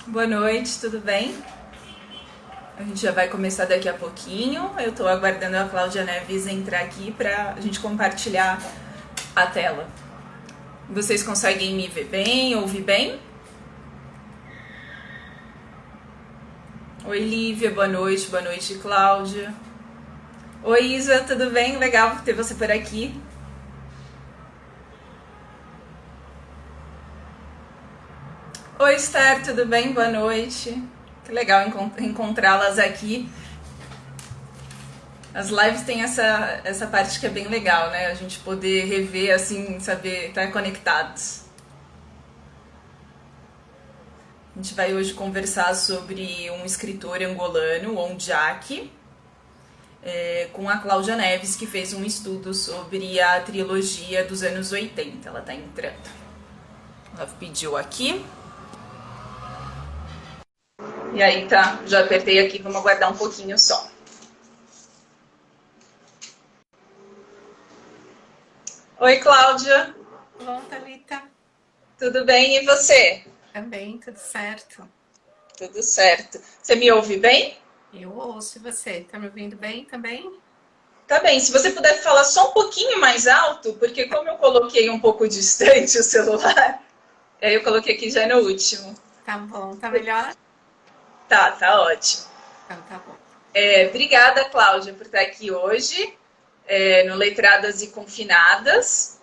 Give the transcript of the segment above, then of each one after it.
Boa noite, tudo bem? A gente já vai começar daqui a pouquinho. Eu estou aguardando a Cláudia Neves entrar aqui para a gente compartilhar a tela. Vocês conseguem me ver bem, ouvir bem? Oi, Lívia, boa noite, Cláudia. Oi, Isa, tudo bem? Legal ter você por aqui. Oi, Esther, tudo bem? Boa noite. Que legal encontrá-las aqui. As lives têm essa parte que é bem legal, né? A gente poder rever, assim, saber estar conectados. A gente vai hoje conversar sobre um escritor angolano, o Ondiaki, com a Cláudia Neves, que fez um estudo sobre a trilogia dos anos 80. Ela está entrando. Ela pediu aqui. E aí, tá, já apertei aqui, vamos aguardar um pouquinho só. Oi, Cláudia. Bom, Thalita, Tudo bem? E você? também, tudo certo. Tudo certo. Você me ouve bem? Eu ouço você. Tá me ouvindo bem também? Tá bem. Se você puder falar só um pouquinho mais alto, porque como eu coloquei um pouco distante o celular, aí eu coloquei aqui já no último. Tá bom, tá melhor? Tá ótimo. Então tá bom. Obrigada, Cláudia, por estar aqui hoje, no Letradas e Confinadas.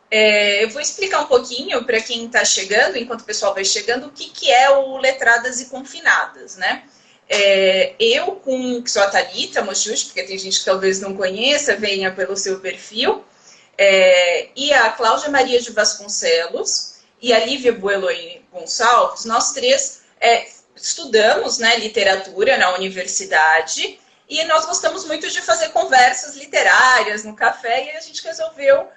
Eu vou explicar um pouquinho para quem está chegando, enquanto o pessoal vai chegando, o que é o Letradas e Confinadas, né? Que sou a Thalita Mochuchi, porque tem gente que talvez não conheça, venha pelo seu perfil, e a Cláudia Maria de Vasconcelos e a Lívia Bueloine Gonçalves, nós três estudamos, né, literatura na universidade e nós gostamos muito de fazer conversas literárias no café e a gente resolveu,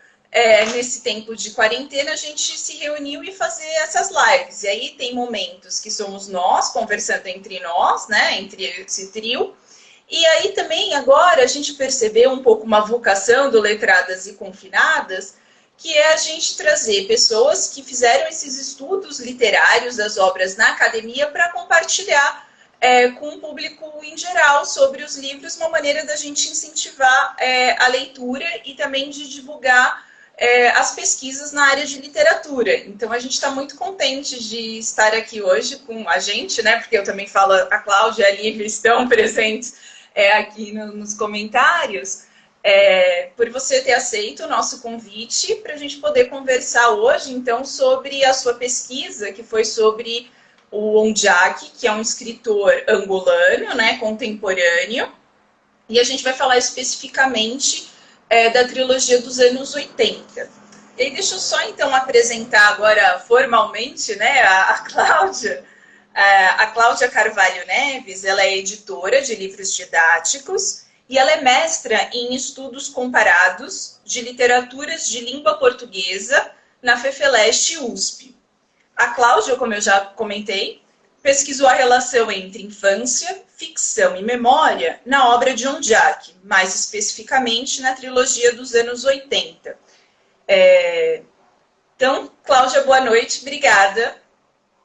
nesse tempo de quarentena, a gente se reuniu e fazer essas lives. E aí tem momentos que somos nós, conversando entre nós, né, entre esse trio. E aí também agora a gente percebeu um pouco uma vocação do Letradas e Confinadas, que é a gente trazer pessoas que fizeram esses estudos literários das obras na academia para compartilhar com o público em geral sobre os livros, uma maneira da gente incentivar a leitura e também de divulgar as pesquisas na área de literatura. Então a gente está muito contente de estar aqui hoje com a gente, né? Porque eu também falo, a Cláudia e a Lívia estão presentes aqui nos comentários, por você ter aceito o nosso convite para a gente poder conversar hoje, então, sobre a sua pesquisa, que foi sobre o Ondiaki, que é um escritor angolano, né, contemporâneo, e a gente vai falar especificamente da trilogia dos anos 80. E aí, deixa eu só, então, apresentar agora formalmente, né, a Cláudia. A Cláudia Carvalho Neves, ela é editora de livros didáticos, e ela é mestra em estudos comparados de literaturas de língua portuguesa na FEFELESTE USP. A Cláudia, como eu já comentei, pesquisou a relação entre infância, ficção e memória na obra de Ondiaki, mais especificamente na trilogia dos anos 80. Então, Cláudia, boa noite, obrigada.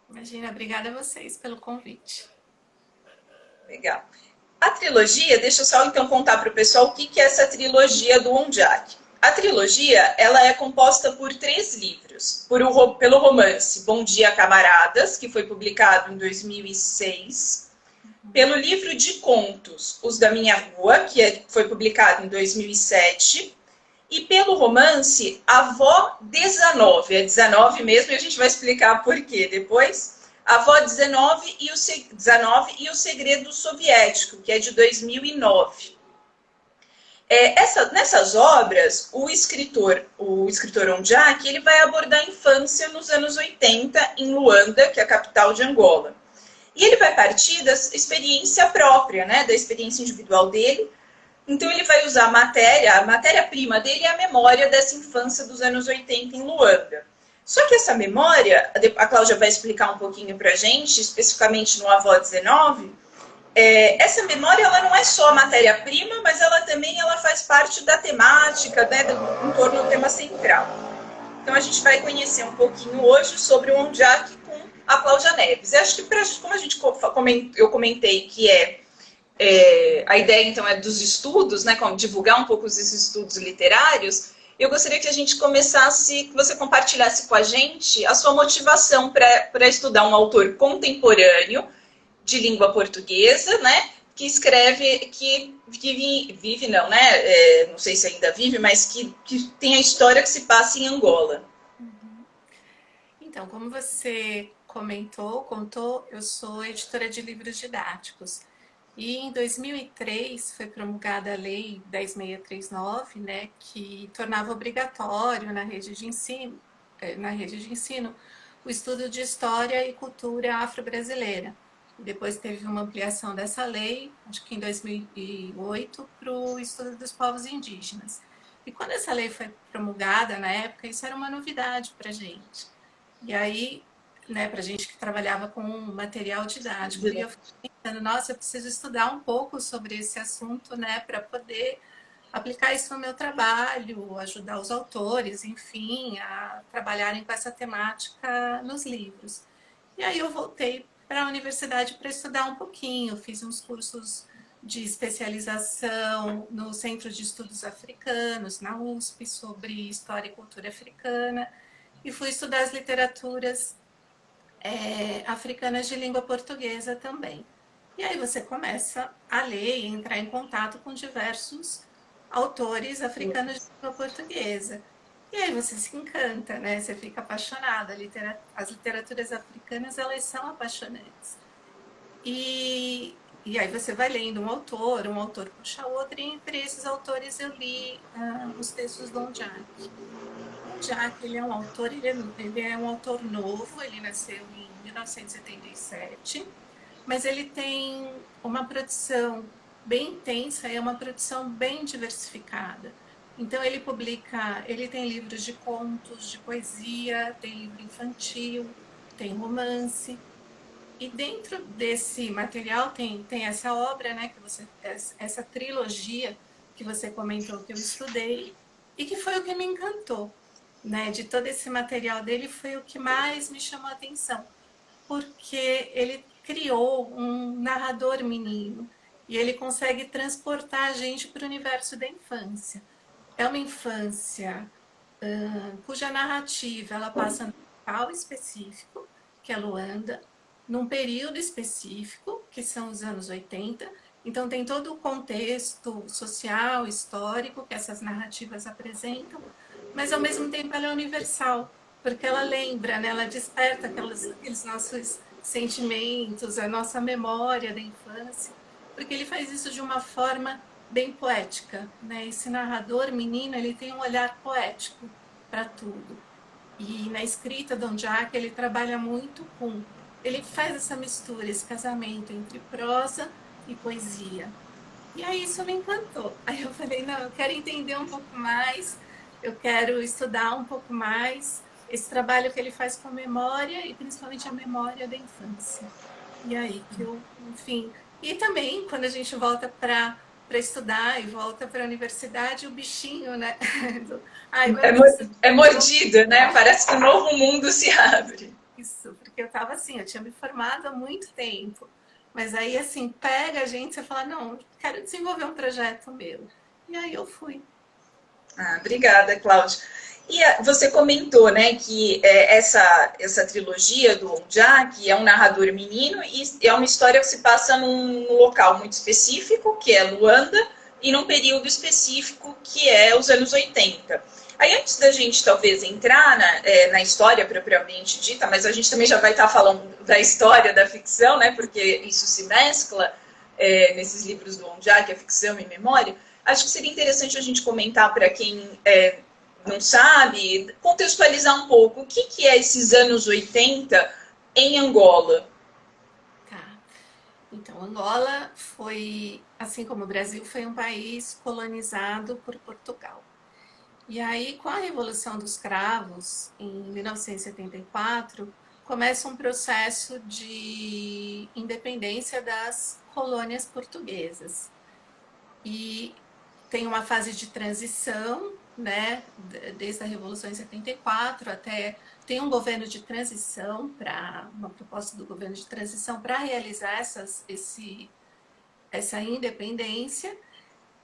Imagina, obrigada a vocês pelo convite. Legal. A trilogia, deixa eu só então contar para o pessoal o que é essa trilogia do Ondiaki. A trilogia, ela é composta por 3 livros, pelo romance Bom Dia, Camaradas, que foi publicado em 2006, pelo livro de contos Os da Minha Rua, que foi publicado em 2007, e pelo romance Avó 19, é 19 mesmo, e a gente vai explicar por quê depois. Avó 19 e o Segredo Soviético, que é de 2009. Nessas obras, o escritor Ondiaki, ele vai abordar a infância nos anos 80 em Luanda, que é a capital de Angola. E ele vai partir da experiência própria, né, da experiência individual dele. Então ele vai usar a matéria-prima dele é a memória dessa infância dos anos 80 em Luanda. Só que essa memória, a Cláudia vai explicar um pouquinho pra gente, especificamente no Avó 19, essa memória ela não é só a matéria-prima, mas ela também faz parte da temática, né, em torno do tema central. Então a gente vai conhecer um pouquinho hoje sobre o Ondiaki com a Cláudia Neves. Eu acho que como eu comentei que a ideia então é dos estudos, né, como divulgar um pouco esses estudos literários, eu gostaria que a gente começasse, que você compartilhasse com a gente a sua motivação para estudar um autor contemporâneo de língua portuguesa, né, que escreve, que vive não, né, não sei se ainda vive, mas que tem a história que se passa em Angola. Uhum. Então, como você contou, eu sou editora de livros didáticos. E em 2003 foi promulgada a Lei 10.639, né, que tornava obrigatório na rede de ensino, o estudo de história e cultura afro-brasileira. Depois teve uma ampliação dessa lei, acho que em 2008, para o estudo dos povos indígenas. E quando essa lei foi promulgada, na época, isso era uma novidade para a gente. E aí, né, para a gente que trabalhava com material didático, e eu fiquei pensando, nossa, eu preciso estudar um pouco sobre esse assunto, né, para poder aplicar isso no meu trabalho, ajudar os autores, enfim, a trabalharem com essa temática nos livros. E aí eu voltei para a universidade para estudar um pouquinho, fiz uns cursos de especialização no Centro de Estudos Africanos, na USP, sobre história e cultura africana, e fui estudar as literaturas africanas de língua portuguesa também. E aí você começa a ler e entrar em contato com diversos autores africanos de língua portuguesa. E aí você se encanta, né? Você fica apaixonada. As literaturas africanas, elas são apaixonantes. E aí você vai lendo um autor puxa outro, e entre esses autores eu li os textos do Ondiak. O Jack, ele é um autor, ele é um autor novo, ele nasceu em 1977, mas ele tem uma produção bem intensa, é uma produção bem diversificada. Então ele tem livros de contos, de poesia, tem livro infantil, tem romance. E dentro desse material tem essa obra, né, essa trilogia que você comentou que eu estudei e que foi o que me encantou, né? De todo esse material dele foi o que mais me chamou a atenção, porque ele criou um narrador menino e ele consegue transportar a gente para o universo da infância. É uma infância cuja narrativa ela passa num local específico, que é Luanda, num período específico, que são os anos 80. Então tem todo o contexto social, histórico que essas narrativas apresentam, mas ao mesmo tempo ela é universal, porque ela lembra, né? Ela desperta aqueles nossos sentimentos, a nossa memória da infância, porque ele faz isso de uma forma bem poética, né? Esse narrador menino, ele tem um olhar poético para tudo. E na escrita do Jack, ele trabalha muito com... Ele faz essa mistura, esse casamento entre prosa e poesia. E aí isso me encantou. Aí eu falei, não, eu quero entender um pouco mais, eu quero estudar um pouco mais esse trabalho que ele faz com a memória e principalmente a memória da infância. E aí que eu, enfim... E também, quando a gente volta para estudar e volta para a universidade, o bichinho, né? Ai, É, meu Deus, é mordida, né? Parece que um novo mundo se abre. isso, porque eu estava assim, eu tinha me formado há muito tempo, mas aí assim, pega a gente, você fala, não, quero desenvolver um projeto meu. E aí eu fui. Ah, obrigada, Cláudia. E você comentou, né, que essa trilogia do Ondiak é um narrador menino e é uma história que se passa num local muito específico, que é Luanda, e num período específico, que é os anos 80. Aí, antes da gente, talvez, entrar na história propriamente dita, mas a gente também já vai estar falando da história da ficção, né, porque isso se mescla nesses livros do Ondiak, a ficção e memória, acho que seria interessante a gente comentar para quem não sabe, contextualizar um pouco o que é esses anos 80 em Angola. Tá. Então, Angola foi, assim como o Brasil, foi um país colonizado por Portugal. E aí, com a Revolução dos Cravos, em 1974, começa um processo de independência das colônias portuguesas. E tem uma fase de transição, né, desde a Revolução em 74 até tem um governo de transição, uma proposta do governo de transição para realizar essa independência.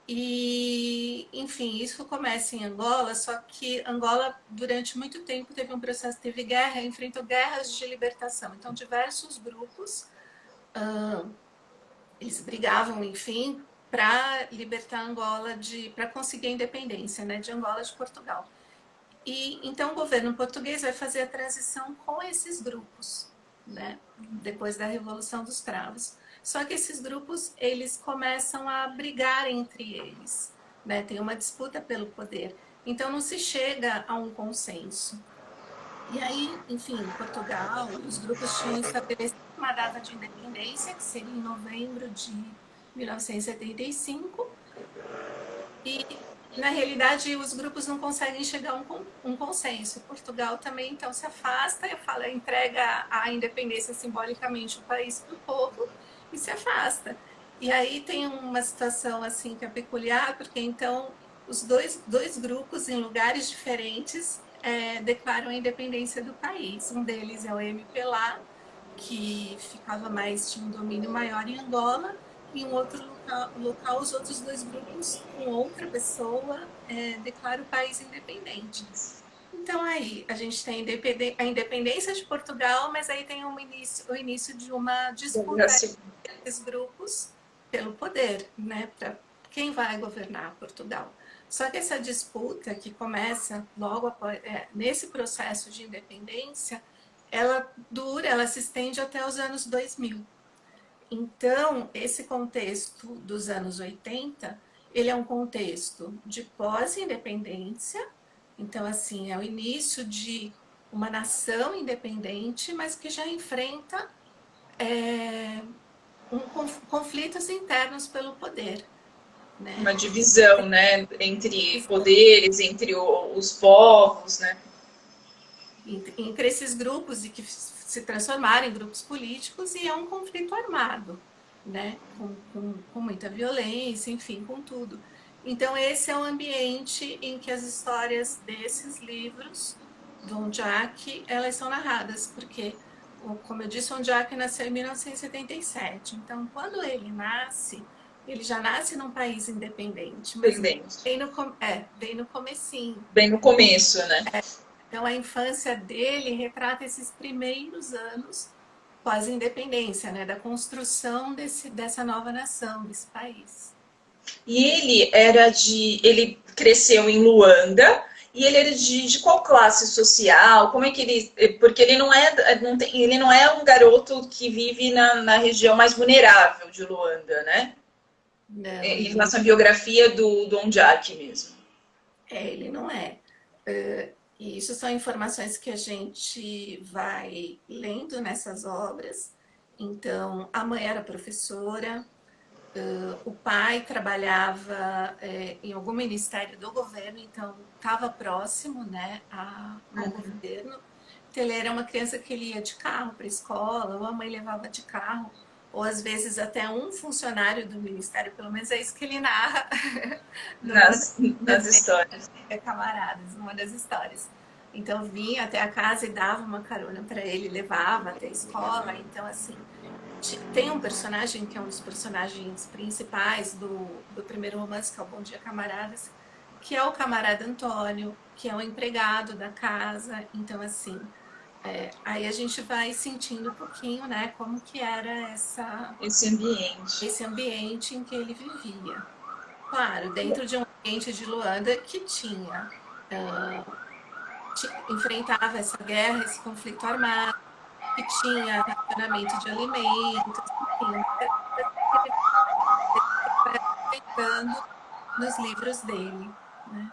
E, enfim, isso começa em Angola, só que Angola, durante muito tempo, teve um processo, teve guerra, enfrentou guerras de libertação. Então, diversos grupos, eles brigavam, enfim, para libertar Angola, para conseguir a independência, né, de Angola de Portugal. E então o governo português vai fazer a transição com esses grupos, né, depois da Revolução dos Cravos. Só que esses grupos, eles começam a brigar entre eles, né? Tem uma disputa pelo poder. Então não se chega a um consenso. E aí, enfim, Portugal, os grupos tinham estabelecido uma data de independência, que seria em novembro de 1975, e na realidade os grupos não conseguem chegar a um consenso. Portugal também então se afasta, entrega a independência simbolicamente o país para o povo e se afasta. E aí tem uma situação assim que é peculiar, porque então os dois grupos em lugares diferentes declaram a independência do país. Um deles é o MPLA, que tinha um domínio maior em Angola, e em um outro local os outros dois grupos, com outra pessoa, declaram o país independente. Então aí a gente tem a independência de Portugal, mas aí tem o início de uma disputa entre esses grupos pelo poder, né, para quem vai governar Portugal. Só que essa disputa que começa logo após, nesse processo de independência, ela se estende até os anos 2000. Então, esse contexto dos anos 80, ele é um contexto de pós-independência. Então, assim, é o início de uma nação independente, mas que já enfrenta conflitos internos pelo poder. Né? Uma divisão, né, entre poderes, entre os povos, né? Entre esses grupos e que se transformaram em grupos políticos, e é um conflito armado, né? Com muita violência, enfim, com tudo. Então esse é o ambiente em que as histórias desses livros do Ondiak, elas são narradas, porque, como eu disse, o Ondiak nasceu em 1977. Então, quando ele nasce, ele já nasce num país independente, mas bem no comecinho. Bem no começo, né? Então, a infância dele retrata esses primeiros anos pós-independência, né, da construção dessa nova nação, desse país. E ele cresceu em Luanda, e ele era de qual classe social? Como é que ele... Porque ele ele não é um garoto que vive na região mais vulnerável de Luanda, né? Não, Em relação à biografia do Ondiak mesmo. Ele não é. E isso são informações que a gente vai lendo nessas obras. Então, a mãe era professora, o pai trabalhava em algum ministério do governo, então estava próximo, né, ao governo. Então, ele era uma criança que ele ia de carro para a escola, ou a mãe levava de carro, ou às vezes até um funcionário do ministério, pelo menos é isso que ele narra nas histórias. Camaradas, numa das histórias. Então vinha até a casa e dava uma carona para ele, levava até a escola. Então, assim, tem um personagem que é um dos personagens principais do primeiro romance, que é o Bom Dia Camaradas, que é o camarada Antônio, que é o empregado da casa. Então, assim, aí a gente vai sentindo um pouquinho, né, como que era esse ambiente em que ele vivia. Claro, dentro de um ambiente de Luanda que enfrentava essa guerra, esse conflito armado, que tinha racionamento de alimentos, enfim, que ele vai apresentando nos livros dele. Né?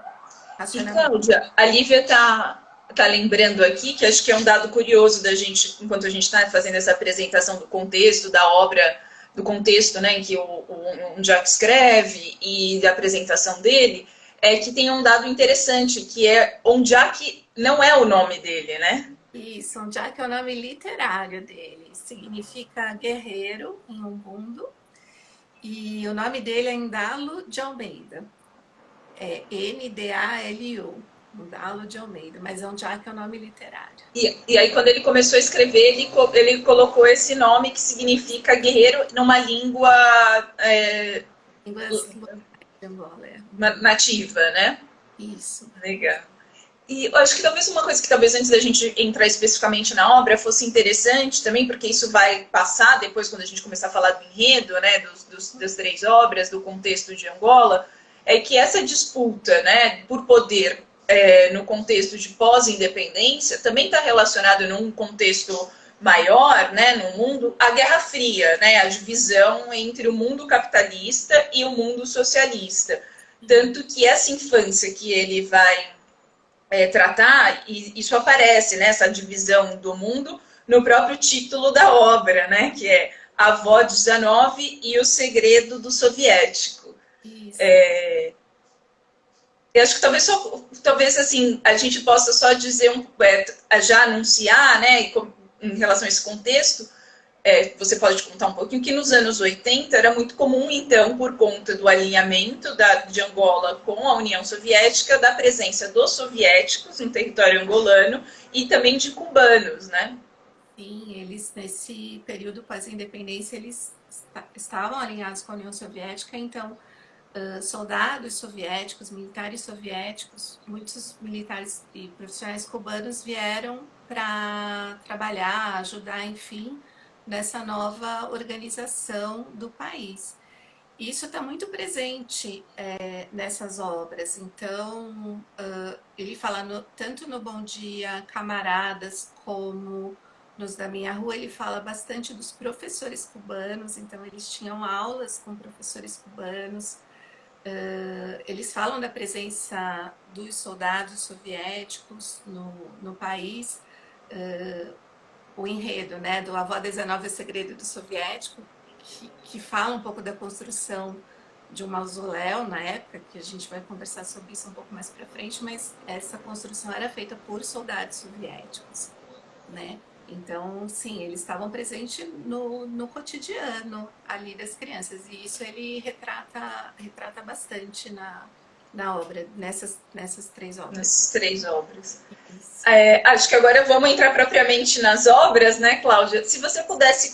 E, Cláudia, a Lívia tá lembrando aqui, que acho que é um dado curioso da gente, enquanto a gente está fazendo essa apresentação do contexto, da obra, do contexto, né, em que o Jack escreve e da apresentação dele, é que tem um dado interessante, que é Ondiak não é o nome dele, né? Isso, Ondiak é o nome literário dele, significa guerreiro em Ubundu, e o nome dele é Ndalo de Almeida, é Ndalu. Mudá-lo de Almeida, mas Ondiaque é o nome literário. E aí, quando ele começou a escrever, ele colocou esse nome que significa guerreiro numa língua Línguas de Angola, é. nativa, né? Isso. Legal. E eu acho que talvez uma coisa que talvez antes da gente entrar especificamente na obra fosse interessante também, porque isso vai passar depois quando a gente começar a falar do enredo, né, das três obras, do contexto de Angola, é que essa disputa, né, por poder no contexto de pós-independência também está relacionado num contexto maior, né, no mundo, à Guerra Fria, né, a divisão entre o mundo capitalista e o mundo socialista. Tanto que essa infância que ele vai tratar, e isso aparece, né, essa divisão do mundo, no próprio título da obra, né, que é A Avó 19 e o Segredo do Soviético. Eu acho que talvez assim, a gente possa só dizer, já anunciar, né, em relação a esse contexto, você pode contar um pouquinho, que nos anos 80 era muito comum, então, por conta do alinhamento de Angola com a União Soviética, da presença dos soviéticos no território angolano e também de cubanos, né? Sim, eles, nesse período pós-independência, eles estavam alinhados com a União Soviética, então, soldados soviéticos, militares soviéticos, muitos militares e profissionais cubanos vieram para trabalhar, ajudar, enfim, nessa nova organização do país. Isso está muito presente nessas obras. Então, ele fala tanto no Bom Dia, Camaradas, como nos Da Minha Rua, ele fala bastante dos professores cubanos. Então, eles tinham aulas com professores cubanos. Eles falam da presença dos soldados soviéticos no país. O enredo, né, do Avó 19 é o Segredo do Soviético, que fala um pouco da construção de um mausoléu na época, que a gente vai conversar sobre isso um pouco mais para frente, mas essa construção era feita por soldados soviéticos, né? Então, sim, eles estavam presentes no cotidiano ali das crianças, e isso ele retrata bastante na obra, nessas três obras. Nessas três obras. Acho que agora vamos entrar propriamente nas obras, né, Cláudia? Se você pudesse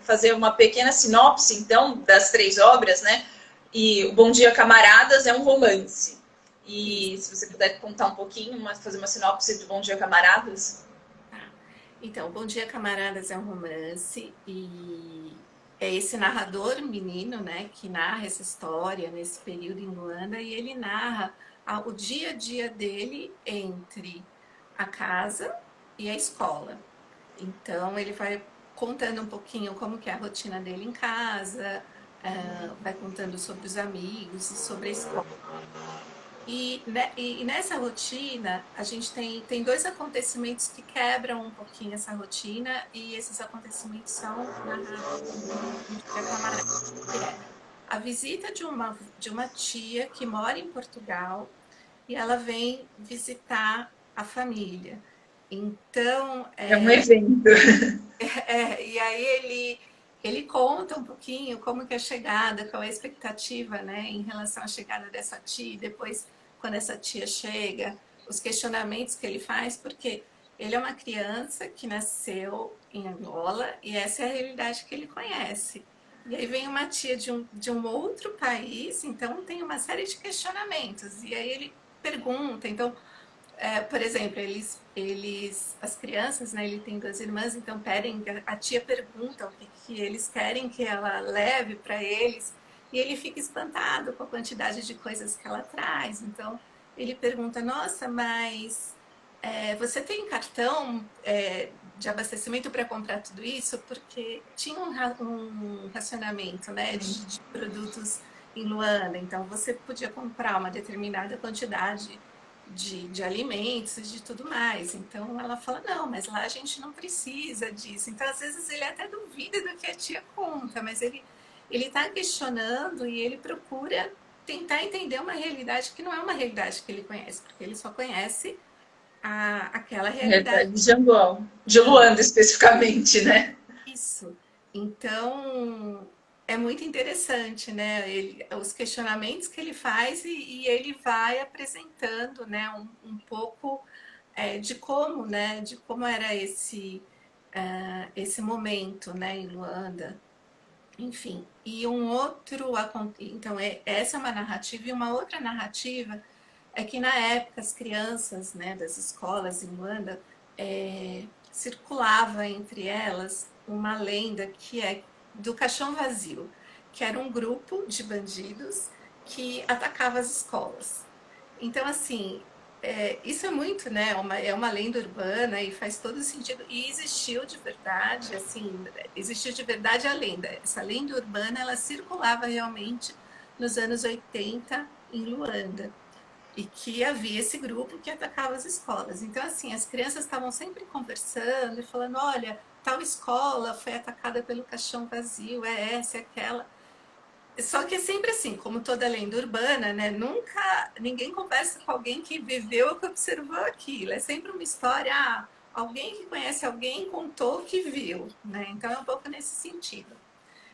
fazer uma pequena sinopse, então, das três obras, né? E o Bom Dia, Camaradas é um romance. E se você puder contar um pouquinho, fazer uma sinopse do Bom Dia, Camaradas. Então, Bom Dia, Camaradas é um romance e é esse narrador menino, né, que narra essa história nesse período em Luanda, e ele narra o dia a dia dele entre a casa e a escola. Então, ele vai contando um pouquinho como que é a rotina dele em casa, vai contando sobre os amigos e sobre a escola. E nessa rotina, a gente tem dois acontecimentos que quebram um pouquinho essa rotina, e esses acontecimentos são narrados no Camarada. A visita de uma tia que mora em Portugal, e ela vem visitar a família. Então, é um evento. E aí ele conta um pouquinho como que é a chegada, qual é a expectativa, né, em relação à chegada dessa tia, e depois, quando essa tia chega, os questionamentos que ele faz, porque ele é uma criança que nasceu em Angola e essa é a realidade que ele conhece. E aí vem uma tia de um outro país, então tem uma série de questionamentos. E aí ele pergunta, então, por exemplo, as crianças, né, ele tem duas irmãs, então a tia pergunta o que eles querem que ela leve para eles, e ele fica espantado com a quantidade de coisas que ela traz. Então ele pergunta: nossa, mas você tem cartão de abastecimento para comprar tudo isso? Porque tinha um racionamento, né, de produtos em Luanda, então você podia comprar uma determinada quantidade de alimentos e de tudo mais. Então ela fala: não, mas lá a gente não precisa disso. Então às vezes ele até duvida do que a tia conta, mas ele está questionando e ele procura tentar entender uma realidade que não é uma realidade que ele conhece, porque ele só conhece aquela realidade de Angola, de Luanda especificamente, né? Isso. Então é muito interessante, né? Os questionamentos que ele faz e ele vai apresentando, né, um pouco de como, né, de como era esse momento, né, em Luanda, enfim. E um outro, então essa é uma narrativa e uma outra narrativa é que na época as crianças, né, das escolas em Luanda circulava entre elas uma lenda que é do Caixão Vazio, que era um grupo de bandidos que atacava as escolas. Então, assim, isso é muito, né? É uma lenda urbana e faz todo sentido. E existiu de verdade, assim, existiu de verdade a lenda. Essa lenda urbana, ela circulava realmente nos anos 80 em Luanda. E que havia esse grupo que atacava as escolas. Então, assim, as crianças estavam sempre conversando e falando: olha, tal escola foi atacada pelo caixão vazio, é essa, é aquela. Só que é sempre assim, como toda lenda urbana, né? Nunca ninguém conversa com alguém que viveu ou que observou aquilo. É sempre uma história, alguém que conhece alguém contou que viu, né? Então é um pouco nesse sentido.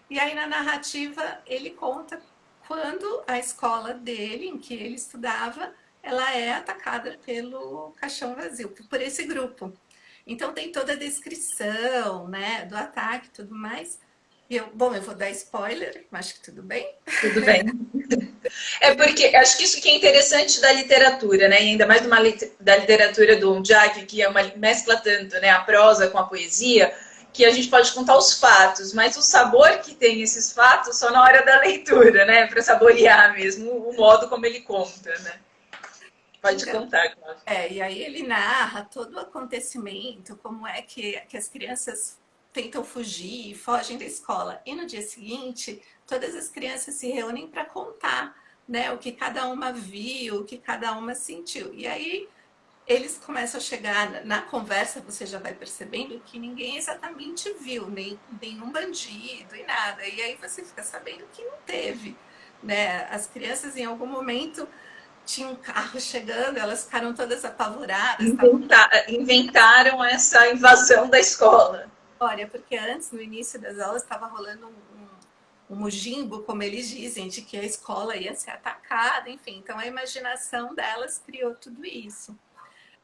E aí na narrativa ele conta quando a escola dele, em que ele estudava, ela é atacada pelo caixão vazio, por esse grupo. Então tem toda a descrição, né, do ataque e tudo mais. Bom, eu vou dar spoiler, acho que tudo bem. Tudo bem. É porque acho que isso que é interessante da literatura, né? E ainda mais da literatura do Ondiak, que é uma mescla tanto, né, a prosa com a poesia, que a gente pode contar os fatos, mas o sabor que tem esses fatos só na hora da leitura, né? Para saborear mesmo o modo como ele conta, né? Pode Então, contar, Cláudia. e aí ele narra todo o acontecimento, como é que as crianças tentam fugir, fogem da escola. E no dia seguinte, todas as crianças se reúnem para contar, né, o que cada uma viu, o que cada uma sentiu. E aí eles começam a chegar na conversa, você já vai percebendo que ninguém exatamente viu, nem nenhum bandido e nada. E aí você fica sabendo que não teve, né? As crianças em algum momento tinha um carro chegando, elas ficaram todas apavoradas, estavam Inventaram essa invasão da escola. olha, porque antes, no início das aulas, estava rolando um mugimbo, como eles dizem, de que a escola ia ser atacada, enfim. Então a imaginação delas criou tudo isso.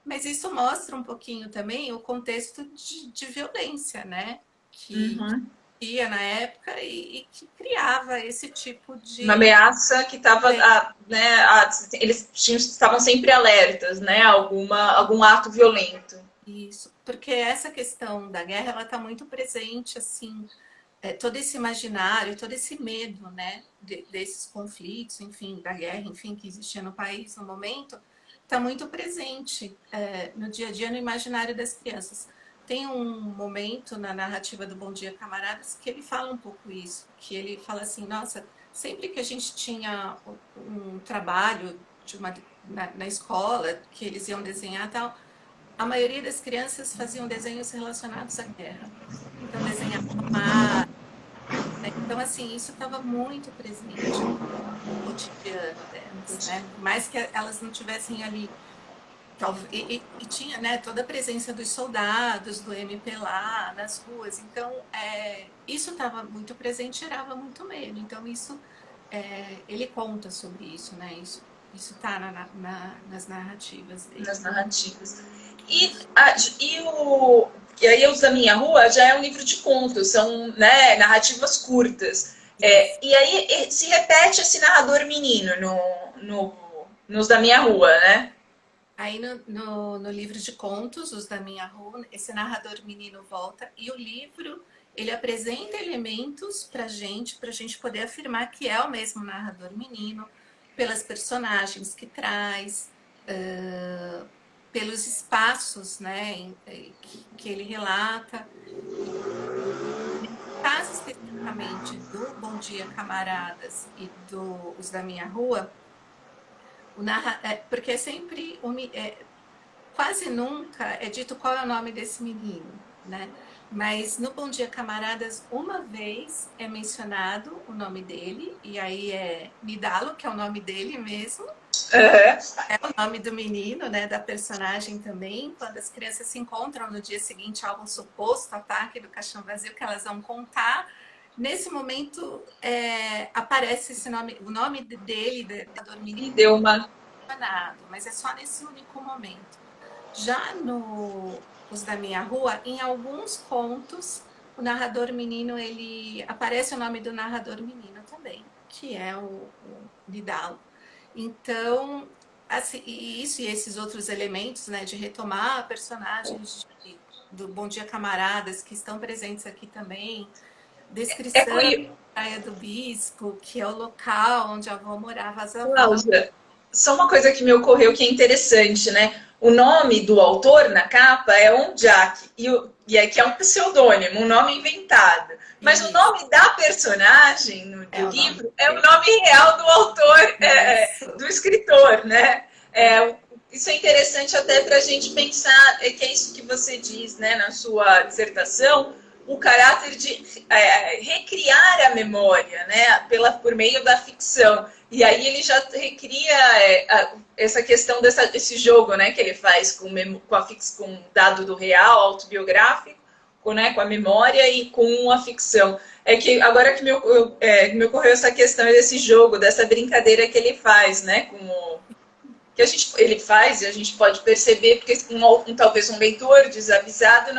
Mas isso mostra um pouquinho também o contexto de violência, né? Que Uhum. ia na época e que criava esse tipo Uma de. ameaça que estava, né, eles estavam sempre alertas, né, algum ato violento. Isso, porque essa questão da guerra ela está muito presente, assim, todo esse imaginário, todo esse medo, né, desses conflitos, enfim, da guerra, enfim, que existia no país no momento, está muito presente no dia a dia, no imaginário das crianças. Tem um momento na narrativa do Bom Dia Camaradas que ele fala um pouco isso, que ele fala assim, nossa, sempre que a gente tinha um trabalho na escola, que eles iam desenhar tal, a maioria das crianças faziam desenhos relacionados à guerra. Então, desenhava mar, né? Então, assim, isso estava muito presente no cotidiano delas, né? Por mais que elas não tivessem ali. E tinha, né, toda a presença dos soldados, do MP lá nas ruas. Então, isso estava muito presente e gerava muito medo. Então, isso, ele conta sobre isso, né? Isso está nas narrativas dele. Nas narrativas. E aí Os da Minha Rua já é um livro de contos, são, né, narrativas curtas. E aí se repete esse narrador menino nos da Minha Rua, né? Aí no livro de contos, Os da Minha Rua, esse narrador menino volta e o livro ele apresenta elementos para gente poder afirmar que é o mesmo narrador menino, pelas personagens que traz, pelos espaços, né, que ele relata. No caso especificamente do Bom Dia Camaradas e do Os da Minha Rua, porque é sempre quase nunca é dito qual é o nome desse menino, né? Mas no Bom Dia Camaradas, uma vez é mencionado o nome dele, e aí é Nidalo, que é o nome dele mesmo, Uhum. é o nome do menino, né, da personagem também, quando as crianças se encontram no dia seguinte a um suposto ataque do caixão vazio, que elas vão contar, Nesse momento, aparece esse nome, o nome dele, da E Dorminino, deu uma... mas é só nesse único momento. Já no Os da Minha Rua, em alguns contos, o narrador menino, ele aparece o nome do narrador menino também, que é o Vidal. Então, assim, isso e esses outros elementos, né, de retomar personagens do Bom Dia Camaradas, que estão presentes aqui também, É descrição da curioso, Praia do Bispo, que é o local onde a avó morava, as avós. Cláudia, só uma coisa que me ocorreu que é interessante, né? O nome do autor na capa é Onjak, e aqui é um pseudônimo, um nome inventado. Mas o Isso, nome da personagem do é o nome livro é o dele. nome real do autor, Isso. do escritor, né? Isso é interessante até para a gente pensar, que é isso que você diz, né, na sua dissertação, o caráter de recriar a memória, né, por meio da ficção. E aí ele já recria essa questão desse jogo, né, que ele faz com o dado do real, autobiográfico, né, com a memória e com a ficção. É que agora que me ocorreu essa questão desse jogo, dessa brincadeira que ele faz, né, com o que ele faz e a gente pode perceber, porque talvez um leitor desavisado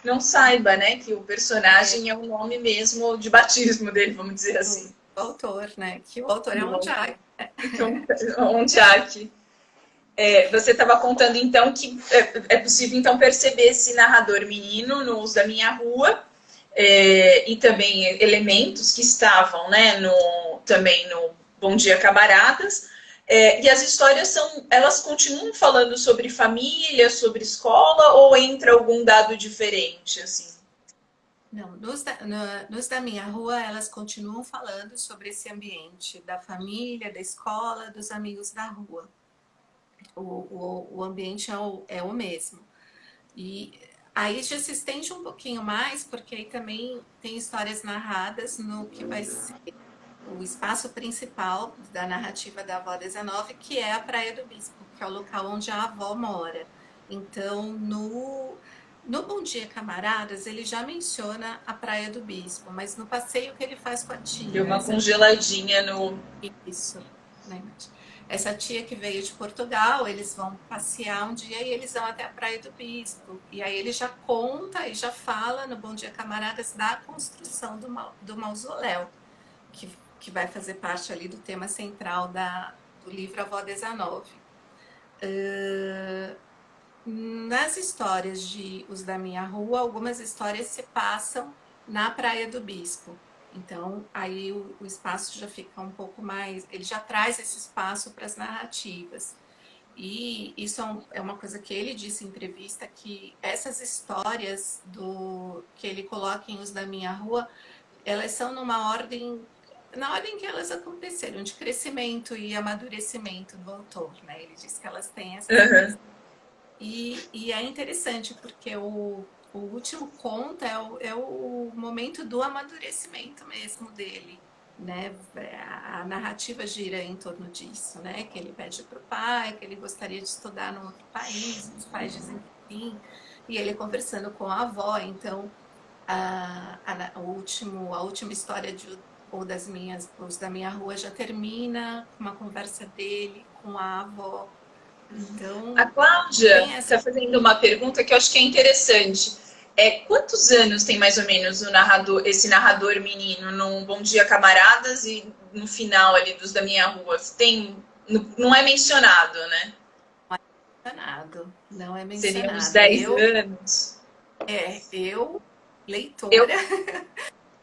não saiba, né, que o personagem é o nome mesmo de batismo dele, vamos dizer Do assim. autor, né? Que o autor é um Jack. Onde há aqui. Você estava contando então que é possível então perceber esse narrador menino no Uso da Minha Rua, e também elementos que estavam, né, também no Bom Dia Camaradas. E as histórias elas continuam falando sobre família, sobre escola, ou entra algum dado diferente, assim? Não, nos da minha rua, elas continuam falando sobre esse ambiente da família, da escola, dos amigos da rua. O ambiente é o mesmo. E aí já se estende um pouquinho mais, porque aí também tem histórias narradas no que vai ser o espaço principal da narrativa da avó 19, que é a Praia do Bispo, que é o local onde a avó mora. Então, no Bom Dia Camaradas, ele já menciona a Praia do Bispo, mas no passeio que ele faz com a Deu tia, uma congeladinha no... isso, né? Essa tia que veio de Portugal, eles vão passear um dia e eles vão até a Praia do Bispo. E aí ele já conta e já fala no Bom Dia Camaradas da construção do mausoléu, que vai fazer parte ali do tema central do livro Avó 19. Nas histórias de Os da Minha Rua, algumas histórias se passam na Praia do Bispo. Então, aí o espaço já fica um pouco mais. Ele já traz esse espaço para as narrativas. E isso é uma coisa que ele disse em entrevista, que essas histórias que ele coloca em Os da Minha Rua, elas são na ordem que elas aconteceram, de crescimento e amadurecimento do autor, né? Ele diz que elas têm essa sequência. Uhum. E é interessante, porque o último conto é o momento do amadurecimento mesmo dele, né? A narrativa gira em torno disso, né? Que ele pede para o pai, que ele gostaria de estudar num outro país, os pais dizem que sim, e ele conversando com a avó. Então, a última história Os da Minha Rua já termina com uma conversa dele com a avó. A Então, Cláudia tem está essa. fazendo uma pergunta que eu acho que é interessante. Quantos anos tem mais ou menos esse narrador menino no Bom Dia Camaradas e no final ali dos da Minha Rua? Não é mencionado, né? Não é Seriam uns mencionado. 10 anos. Eu, Eu, leitora,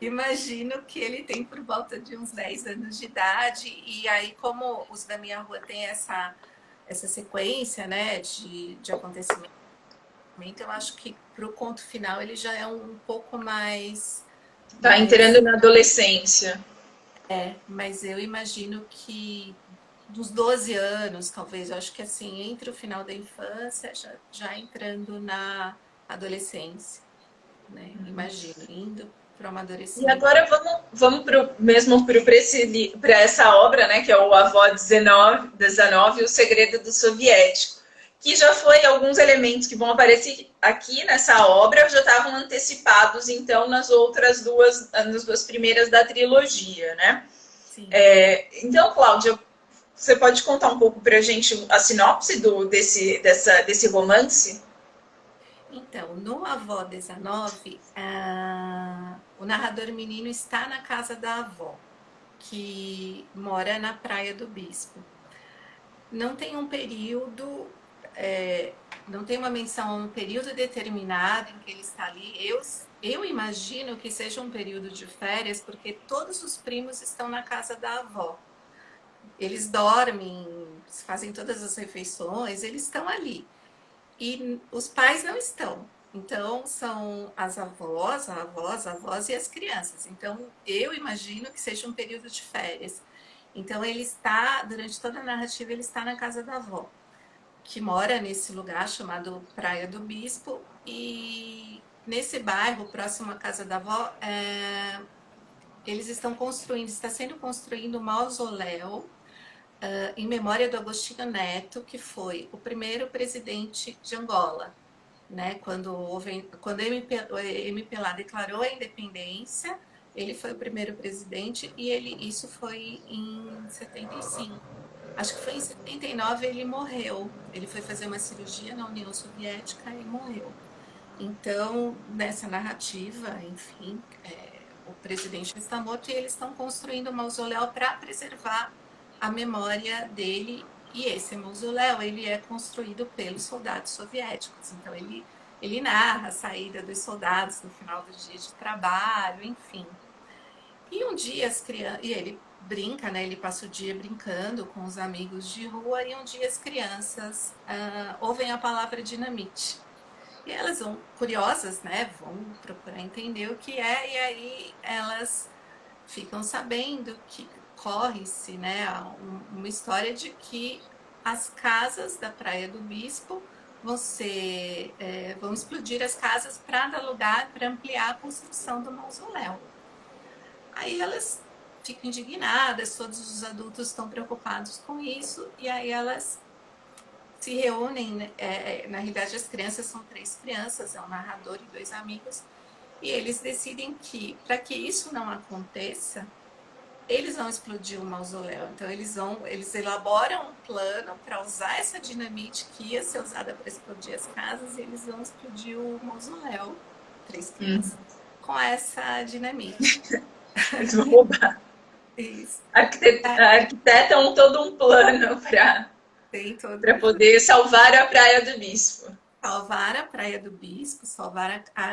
imagino que ele tem por volta de uns 10 anos de idade, e aí, como Os da Minha Rua tem essa sequência, né, de acontecimento, eu acho que para o conto final ele já é um pouco tá mais. entrando na adolescência. Mas eu imagino que dos 12 anos, talvez, eu acho que assim, entre o final da infância, já entrando na adolescência, né? Imagino, indo para o E amadurecimento. agora vamos para essa obra, né, que é o Avó 19, O Segredo do Soviético, que já foi alguns elementos que vão aparecer aqui nessa obra já estavam antecipados, então, nas duas primeiras da trilogia, né? Sim. Então, Cláudia, você pode contar um pouco para a gente a sinopse desse romance? Então, no Avó 19, o narrador menino está na casa da avó, que mora na Praia do Bispo. Não tem um período, não tem uma menção a um período determinado em que ele está ali. Eu imagino que seja um período de férias, porque todos os primos estão na casa da avó. Eles dormem, fazem todas as refeições, eles estão ali. E os pais não estão. Então, são as avós e as crianças. Então, eu imagino que seja um período de férias. Então, ele está, durante toda a narrativa, ele está na casa da avó, que mora nesse lugar chamado Praia do Bispo. E nesse bairro, próximo à casa da avó, eles estão construindo, está sendo construído um mausoléu em memória do Agostinho Neto, que foi o primeiro presidente de Angola. Né? Quando a MPLA declarou a independência, ele foi o primeiro presidente e isso foi em 75. Acho que foi em 79 ele morreu. Ele foi fazer uma cirurgia na União Soviética e morreu. Então, nessa narrativa, enfim, o presidente está morto e eles estão construindo um mausoléu para preservar a memória dele. E esse mausoléu ele é construído pelos soldados soviéticos. Então, ele narra a saída dos soldados no final do dia de trabalho, enfim. E um dia as crianças... E ele brinca, né? Ele passa o dia brincando com os amigos de rua e um dia as crianças ouvem a palavra dinamite. E elas vão, curiosas, né? Vão procurar entender o que é, e aí elas ficam sabendo que corre-se, né, uma história de que as casas da Praia do Bispo vão explodir as casas para dar lugar, para ampliar a construção do mausoléu. Aí elas ficam indignadas, todos os adultos estão preocupados com isso, e aí elas se reúnem, na realidade as crianças são 3 crianças, é um narrador e 2 amigos, e eles decidem que, para que isso não aconteça, eles vão explodir o mausoléu. Então eles elaboram um plano para usar essa dinamite que ia ser usada para explodir as casas, e eles vão explodir o mausoléu, 3 crianças, com essa dinamite. Eles vão roubar. Isso. Arquitetam todo um plano para poder salvar a Praia do Bispo. Salvar a Praia do Bispo,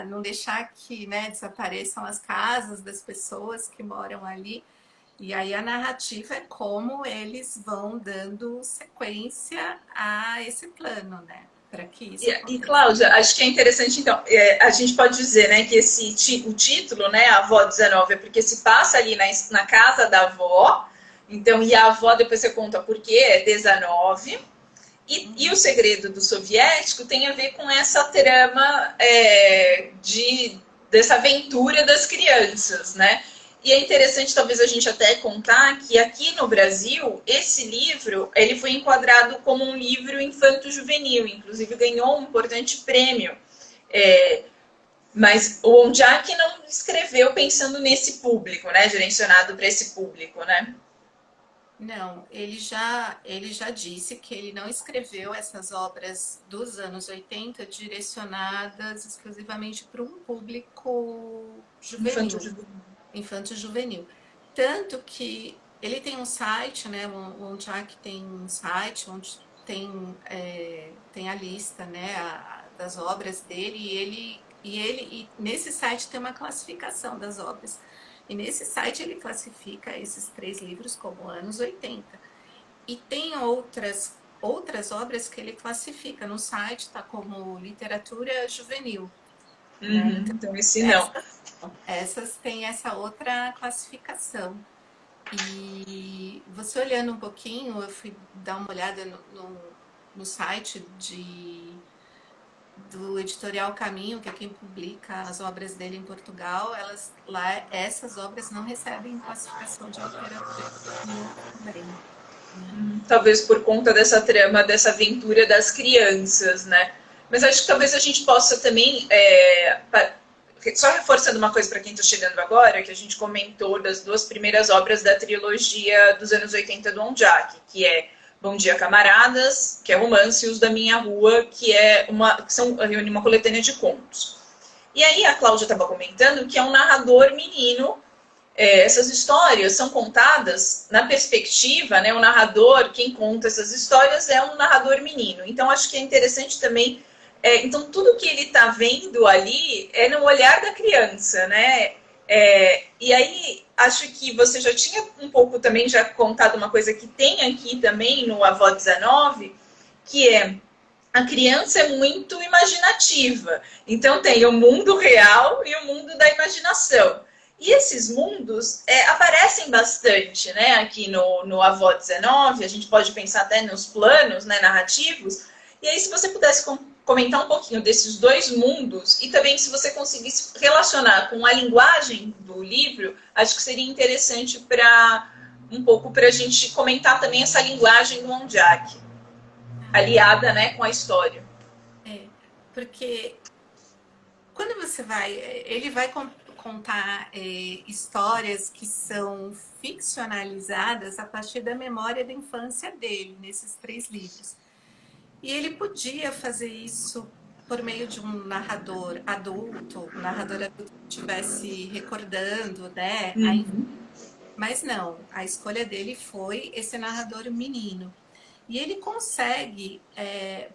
não deixar que, né, desapareçam as casas das pessoas que moram ali. E aí a narrativa é como eles vão dando sequência a esse plano, né? Para que isso aconteça. E, Cláudia, acho que é interessante, então, a gente pode dizer, né, que o título, né, a avó 19, é porque se passa ali na casa da avó, então, e a avó, depois você conta por quê, é 19, e o segredo do soviético tem a ver com essa trama dessa aventura das crianças, né? E é interessante, talvez, a gente até contar que aqui no Brasil, esse livro, ele foi enquadrado como um livro infanto-juvenil, inclusive ganhou um importante prêmio. Mas o Ondiak não escreveu pensando nesse público, né? Direcionado para esse público, né? Não, ele já disse que ele não escreveu essas obras dos anos 80 direcionadas exclusivamente para um público juvenil. Infanto-juvenil. Tanto que ele tem um site, né? O Ondiak tem um site onde tem a lista, né, das obras dele, e nesse site tem uma classificação das obras. E nesse site ele classifica esses 3 livros como anos 80. E tem outras obras que ele classifica. No site está como literatura juvenil. Né? Então, esse não. Essas têm essa outra classificação. E você olhando um pouquinho, eu fui dar uma olhada no site do Editorial Caminho, que é quem publica as obras dele em Portugal. Essas obras não recebem classificação de literatura também. Talvez por conta dessa trama, dessa aventura das crianças, né? Mas acho que talvez a gente possa também, só reforçando uma coisa para quem está chegando agora, que a gente comentou das duas primeiras obras da trilogia dos anos 80 do Onjak, que é Bom Dia Camaradas, que é romance, e Os da Minha Rua, que são uma coletânea de contos. E aí a Cláudia estava comentando que é um narrador menino. Essas histórias são contadas na perspectiva, né? O narrador, quem conta essas histórias é um narrador menino. Então, acho que é interessante também. Então, tudo que ele está vendo ali é no olhar da criança, né? E aí, acho que você já tinha um pouco também já contado uma coisa que tem aqui também no Avó 19, que é a criança é muito imaginativa. Então tem o mundo real e o mundo da imaginação. E esses mundos aparecem bastante, né? Aqui no Avó 19, a gente pode pensar até nos planos, né, narrativos. E aí, se você pudesse comentar um pouquinho desses dois mundos e também se você conseguisse relacionar com a linguagem do livro, acho que seria interessante para a gente comentar também essa linguagem do Onjak, aliada, né, com a história. Porque quando ele vai contar histórias que são ficcionalizadas a partir da memória da infância dele, nesses 3 livros. E ele podia fazer isso por meio de um narrador adulto que estivesse recordando, né? Mas não, a escolha dele foi esse narrador menino. E ele consegue,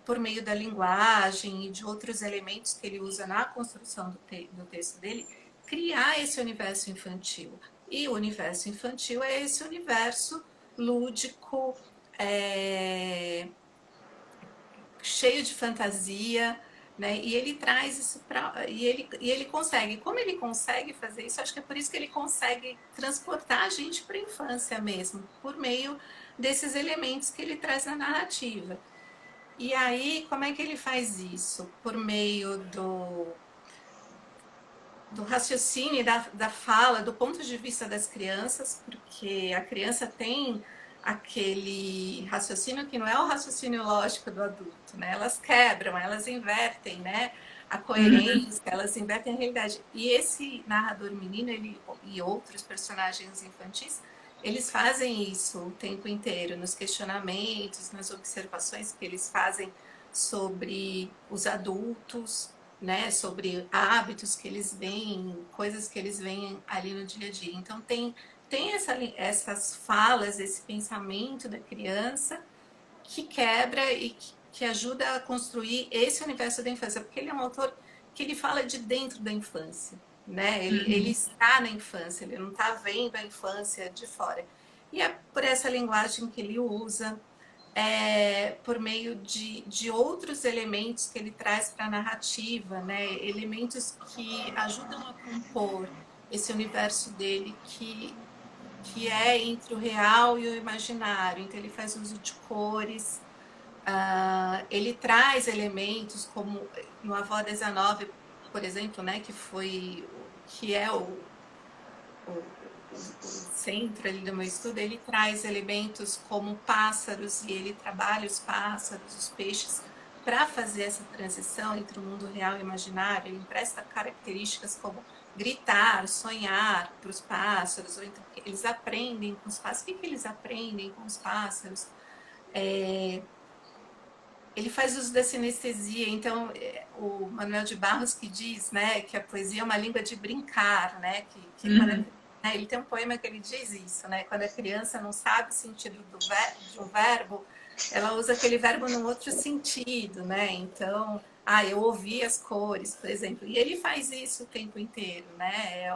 por meio da linguagem e de outros elementos que ele usa na construção do texto dele, criar esse universo infantil. E o universo infantil é esse universo lúdico, cheio de fantasia, né? E ele traz isso para. E ele consegue. Como ele consegue fazer isso, acho que é por isso que ele consegue transportar a gente para a infância mesmo, por meio desses elementos que ele traz na narrativa. E aí, como é que ele faz isso? Por meio do raciocínio, da fala, do ponto de vista das crianças, porque a criança tem aquele raciocínio que não é o raciocínio lógico do adulto, né? Elas quebram, elas invertem, né? A coerência, elas invertem a realidade. E esse narrador menino, e outros personagens infantis, eles fazem isso o tempo inteiro, nos questionamentos, nas observações que eles fazem sobre os adultos, né, sobre hábitos que eles veem, coisas que eles veem ali no dia a dia. Então tem essas falas, esse pensamento da criança que quebra e que ajuda a construir esse universo da infância, porque ele é um autor que ele fala de dentro da infância, né? Ele está na infância, ele não está vendo a infância de fora. E é por essa linguagem que ele usa, por meio de outros elementos que ele traz para a narrativa, né? Elementos que ajudam a compor esse universo dele que é entre o real e o imaginário. Então ele faz uso de cores, ele traz elementos como no Avó 19, por exemplo, né? Que é o centro ali do meu estudo, ele traz elementos como pássaros, e ele trabalha os pássaros, os peixes, para fazer essa transição entre o mundo real e o imaginário. Ele empresta características como gritar, sonhar para os pássaros, ou então eles aprendem com os pássaros. O que eles aprendem com os pássaros? Ele faz uso da sinestesia. Então, o Manuel de Barros que diz, né, que a poesia é uma língua de brincar, né, ele tem um poema que ele diz isso, né? Quando a criança não sabe o sentido de um verbo, ela usa aquele verbo num outro sentido, né? Então, eu ouvi as cores, por exemplo. E ele faz isso o tempo inteiro, né?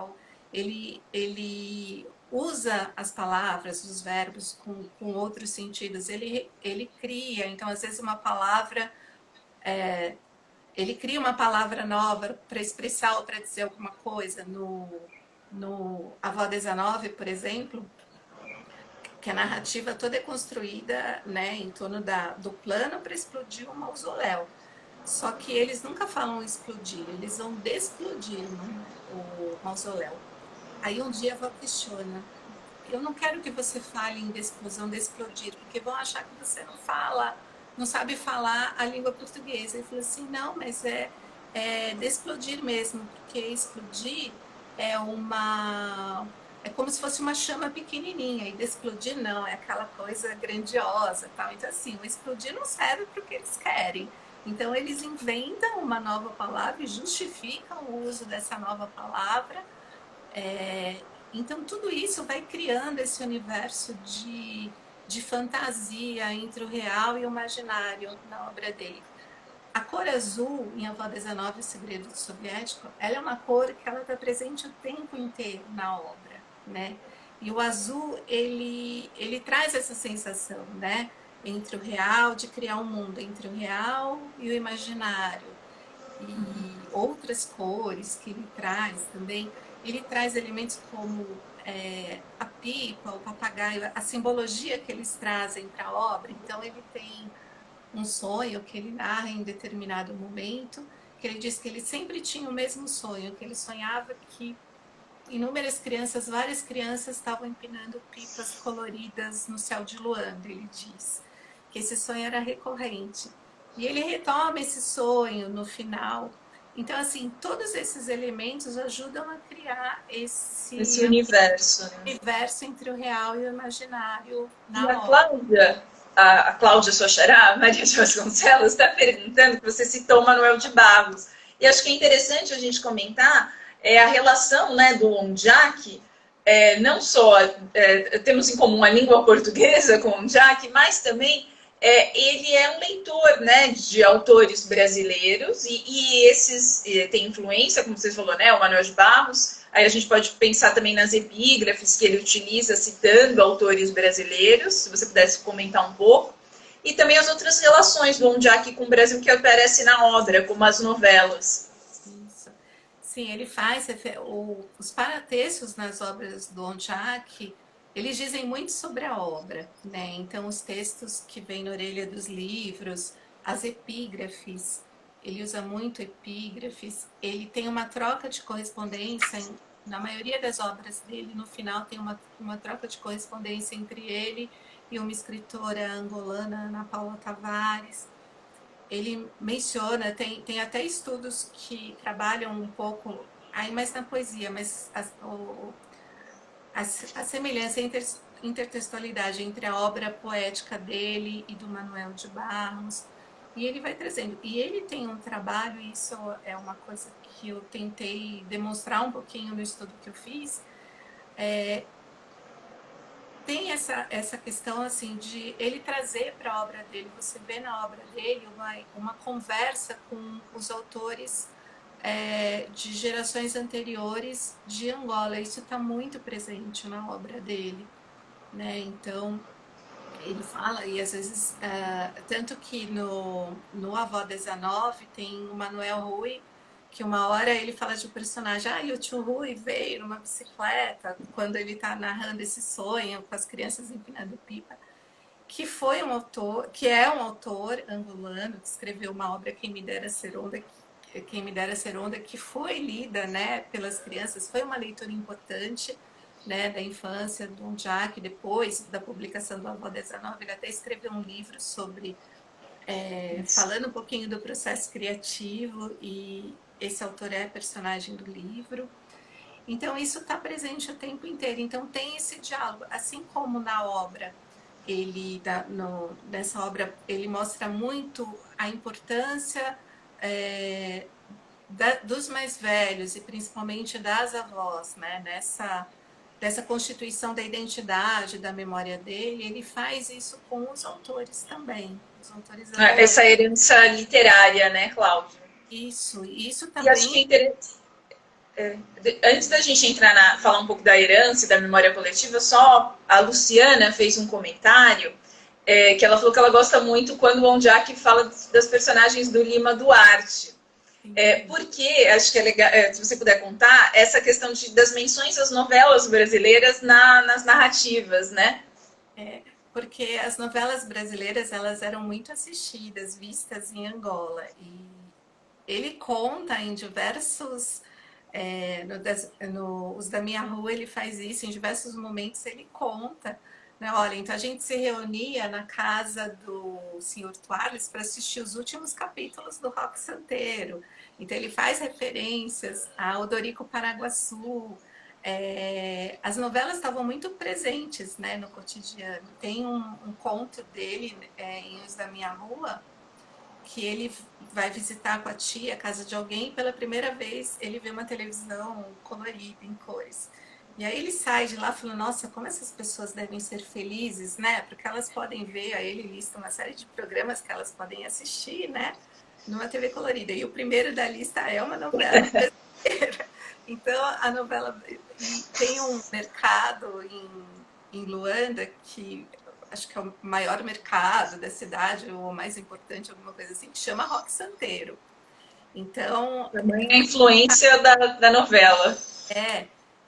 Ele usa as palavras, os verbos com outros sentidos. Ele cria, então, às vezes, uma palavra... ele cria uma palavra nova para expressar ou para dizer alguma coisa no Avó 19, por exemplo, que a narrativa toda é construída, né, em torno do plano para explodir o mausoléu. Só que eles nunca falam explodir, eles vão desplodir o mausoléu. Aí um dia a avó questiona, eu não quero que você fale em explosão, de explodir, porque vão achar que você não sabe falar a língua portuguesa. Ele falou assim, não, mas é de explodir mesmo, porque explodir é é como se fosse uma chama pequenininha, e de explodir não, é aquela coisa grandiosa, tal. Então assim, o explodir não serve para o que eles querem. Então eles inventam uma nova palavra e justificam o uso dessa nova palavra. Então tudo isso vai criando esse universo de fantasia entre o real e o imaginário na obra dele. A cor azul, em A Avó 19, O Segredo do Soviético, ela é uma cor que ela está presente o tempo inteiro na obra, né? E o azul, ele traz essa sensação, né? Entre o real, de criar um mundo entre o real e o imaginário. E outras cores que ele traz também. Ele traz elementos como a pipa, o papagaio, a simbologia que eles trazem para a obra. Então, ele tem um sonho que ele narra em determinado momento, que ele diz que ele sempre tinha o mesmo sonho, que ele sonhava que inúmeras crianças, várias crianças estavam empinando pipas coloridas no céu de Luanda, ele diz que esse sonho era recorrente. E ele retoma esse sonho no final. Então, assim, todos esses elementos ajudam a criar Esse universo, né? universo entre o real e o imaginário E a na obra. Cláudia, a Cláudia sua xará, Maria de Vasconcelos, está perguntando que você citou o Manuel de Barros. E acho que é interessante a gente comentar a relação, né, do Ondiak, não só temos em comum a língua portuguesa com o Ondiak, mas também ele é um leitor, né, de autores brasileiros e esses têm influência, como você falou, né, o Manuel de Barros. Aí a gente pode pensar também nas epígrafes que ele utiliza citando autores brasileiros, se você pudesse comentar um pouco. E também as outras relações do Ondiak com o Brasil que aparecem na obra, como as novelas. Isso. Sim, ele faz os paratextos nas obras do Ondiak, eles dizem muito sobre a obra, né? Então, os textos que vêm na orelha dos livros, as epígrafes, ele usa muito epígrafes, ele tem uma troca de correspondência, na maioria das obras dele, no final tem uma troca de correspondência entre ele e uma escritora angolana, Ana Paula Tavares. Ele menciona, tem até estudos que trabalham um pouco, aí mais na poesia, mas a semelhança, a intertextualidade entre a obra poética dele e do Manuel de Barros, e ele vai trazendo. E ele tem um trabalho, e isso é uma coisa que eu tentei demonstrar um pouquinho no estudo que eu fiz, tem essa questão assim de ele trazer para a obra dele, você vê na obra dele uma conversa com os autores de gerações anteriores de Angola. Isso está muito presente na obra dele, né? Então ele fala, e às vezes, tanto que no Avó 19 tem o Manuel Rui, que uma hora ele fala de um personagem, e o tio Rui veio numa bicicleta, quando ele está narrando esse sonho com as crianças empinando pipa, que foi um autor, que é um autor angolano, que escreveu uma obra, Quem Me Dera Ser Onda, que foi lida, né, pelas crianças, foi uma leitura importante, né, da infância do Ondiak. Depois da publicação do Avó 19, ele até escreveu um livro sobre, falando um pouquinho do processo criativo, e esse autor é personagem do livro. Então isso está presente o tempo inteiro. Então tem esse diálogo, assim como na obra nessa obra ele mostra muito a importância dos mais velhos e principalmente das avós, né? Dessa constituição da identidade, da memória dele. Ele faz isso com os autores também. Os autores Essa herança literária, né, Cláudia? Isso também. E acho que é interessante. Antes da gente entrar falar um pouco da herança e da memória coletiva, só a Luciana fez um comentário que ela falou que ela gosta muito quando o Ondiak fala das personagens do Lima Duarte. Porque, acho que é legal, se você puder contar, essa questão das menções às novelas brasileiras nas narrativas, né? Porque as novelas brasileiras, elas eram muito assistidas, vistas em Angola. E ele conta em diversos Os da Minha Rua ele faz isso, em diversos momentos ele conta, né? Olha, então a gente se reunia na casa do Sr. Tuales para assistir os últimos capítulos do Rock Santeiro. Então ele faz referências ao Dorico Paraguaçu. As novelas estavam muito presentes, né, no cotidiano. Tem um conto dele em Os da Minha Rua, que ele vai visitar com a tia a casa de alguém e pela primeira vez ele vê uma televisão colorida, em cores. E aí ele sai de lá falando, nossa, como essas pessoas devem ser felizes, né? Porque elas podem ver, aí ele lista uma série de programas que elas podem assistir, né? Numa TV colorida. E o primeiro da lista é uma novela brasileira. Então, a novela tem um mercado em Luanda que acho que é o maior mercado da cidade, ou o mais importante, alguma coisa assim, que chama Rock Santeiro. Então... Também a influência da novela.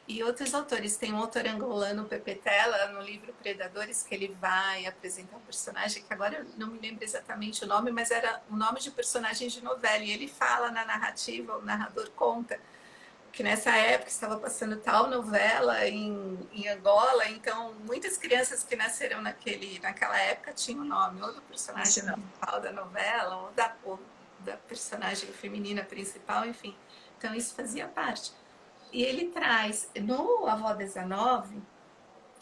E outros autores. Tem um autor angolano, Pepe Tela, no livro Predadores, que ele vai apresentar um personagem, que agora eu não me lembro exatamente o nome, mas era o nome de personagem de novela. E ele fala na narrativa, o narrador conta, que nessa época estava passando tal novela em Angola, então muitas crianças que nasceram naquela época tinham o nome ou do personagem principal da novela, ou da personagem feminina principal, enfim. Então isso fazia parte. E ele traz, no Avó 19,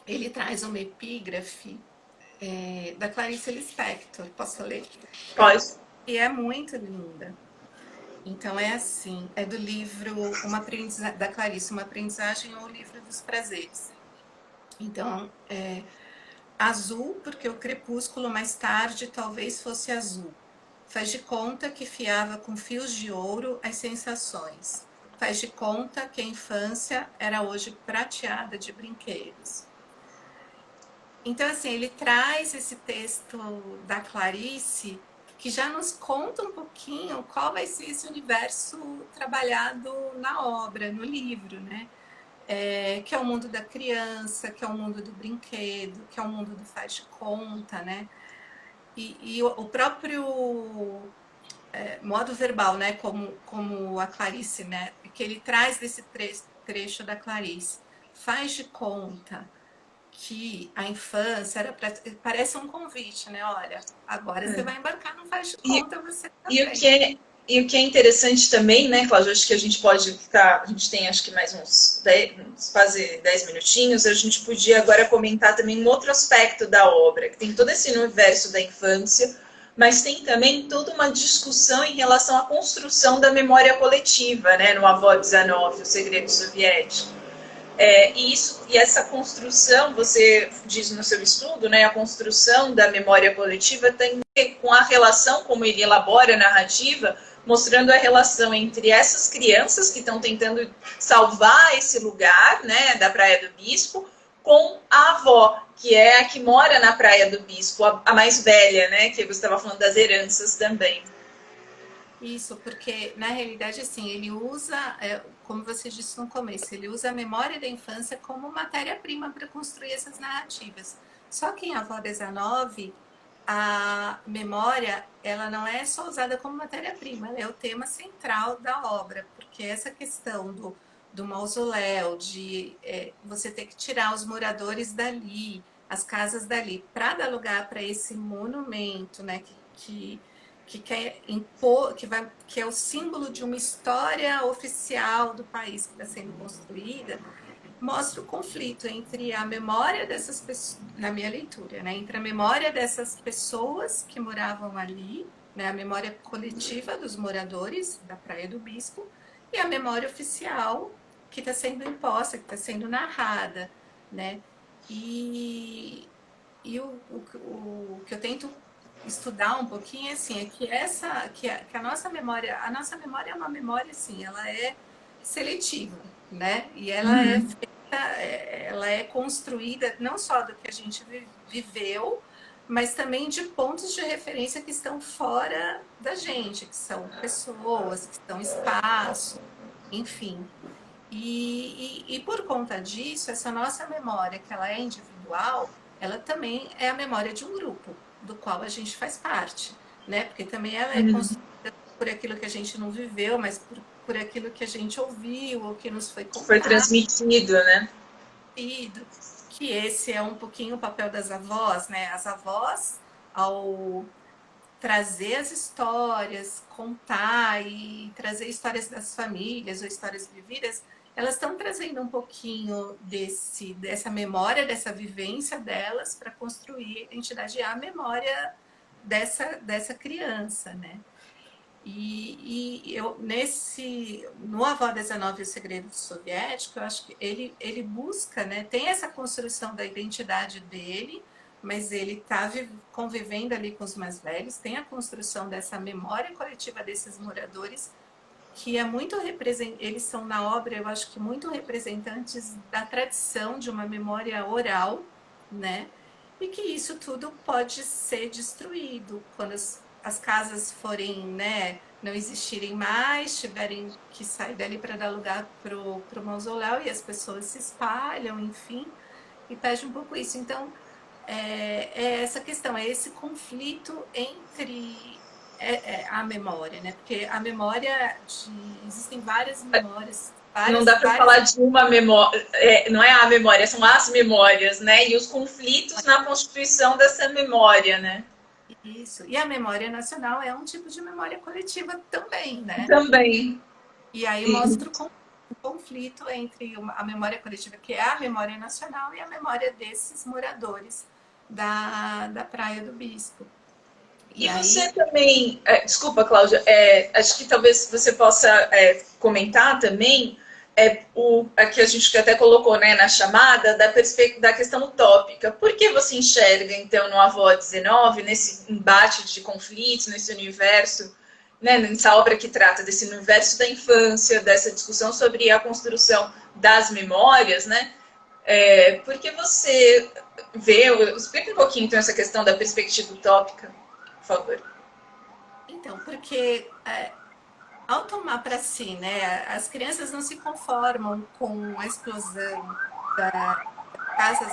ele traz uma epígrafe da Clarice Lispector. Posso ler? Pode. E é muito linda. Então é assim, é do livro da Clarice, Uma Aprendizagem ou o Livro dos Prazeres. Então, azul, porque o crepúsculo mais tarde talvez fosse azul. Faz de conta que fiava com fios de ouro as sensações. Faz de conta que a infância era hoje prateada de brinquedos. Então, assim, ele traz esse texto da Clarice que já nos conta um pouquinho qual vai ser esse universo trabalhado na obra, no livro, né? Que é o mundo da criança, que é o mundo do brinquedo, que é o mundo do faz de conta, né? E o próprio modo verbal, né? Como a Clarice, né? Que ele traz desse trecho da Clarice. Faz de conta que a infância era parece um convite, né? Olha, agora você vai embarcar, não faz de conta, você também. E o que é interessante também, né, Cláudia, acho que a gente pode ficar, a gente tem acho que mais uns 10, quase 10 minutinhos, a gente podia agora comentar também um outro aspecto da obra, que tem todo esse universo da infância, mas tem também toda uma discussão em relação à construção da memória coletiva, né, no Avó 19, O Segredo Soviético. E essa construção, você diz no seu estudo, né, a construção da memória coletiva tem a ver com a relação, como ele elabora a narrativa, mostrando a relação entre essas crianças que estão tentando salvar esse lugar, né, da Praia do Bispo, com a avó, que é a que mora na Praia do Bispo, a mais velha, né, que você estava falando das heranças também. Isso, porque na realidade, assim, ele usa, como você disse no começo, ele usa a memória da infância como matéria-prima para construir essas narrativas. Só que em Avó 19, a memória, ela não é só usada como matéria-prima, ela é o tema central da obra, porque essa questão do mausoléu, de você ter que tirar os moradores dali, as casas dali, para dar lugar para esse monumento, né, que quer impor, que é o símbolo de uma história oficial do país que está sendo construída, mostra o conflito entre a memória dessas pessoas, na minha leitura, né, entre a memória dessas pessoas que moravam ali, né, a memória coletiva dos moradores da Praia do Bispo, e a memória oficial que está sendo imposta, que está sendo narrada, né, e o que eu tento estudar um pouquinho assim, que a nossa memória é uma memória assim, ela é seletiva, né? E ela é feita, ela é construída não só do que a gente viveu, mas também de pontos de referência que estão fora da gente, que são pessoas, que são espaço, enfim. E por conta disso, essa nossa memória, que ela é individual, ela também é a memória de um grupo, do qual a gente faz parte, né? Porque também ela é construída por aquilo que a gente não viveu, mas por aquilo que a gente ouviu ou que nos foi contado. Foi transmitido, né? Que esse é um pouquinho o papel das avós, né? As avós, ao trazer as histórias, contar e trazer histórias das famílias ou histórias vividas, elas estão trazendo um pouquinho dessa memória, dessa vivência delas para construir a identidade e a memória dessa criança, né? E eu, no Avó 19 e o Segredo Soviético, eu acho que ele busca, né, tem essa construção da identidade dele, mas ele está convivendo ali com os mais velhos, tem a construção dessa memória coletiva desses moradores, que é muito eles são na obra, eu acho que muito representantes da tradição de uma memória oral, né? E que isso tudo pode ser destruído quando as casas forem, né, não existirem mais, tiverem que sair dali para dar lugar para o mausoléu e as pessoas se espalham, enfim, e perde um pouco isso. Então, é essa questão, é esse conflito entre a memória, né? Porque a memória, existem várias memórias. Não dá para falar de uma memória, não é a memória, são as memórias, né? E os conflitos na constituição dessa memória, né? Isso. E a memória nacional é um tipo de memória coletiva também, né? Também. E aí mostra o conflito entre a memória coletiva, que é a memória nacional, e a memória desses moradores da Praia do Bispo. E aí... você também, desculpa, Cláudia, acho que talvez você possa comentar também que a gente até colocou, né, na chamada, da questão utópica. Por que você enxerga, então, no Avó 19, nesse embate de conflitos, nesse universo, né, nessa obra que trata desse universo da infância, dessa discussão sobre a construção das memórias, né? Por que você vê... Explica um pouquinho, então, essa questão da perspectiva utópica, por favor. Então, porque... ao tomar para si, né, as crianças não se conformam com a explosão das casas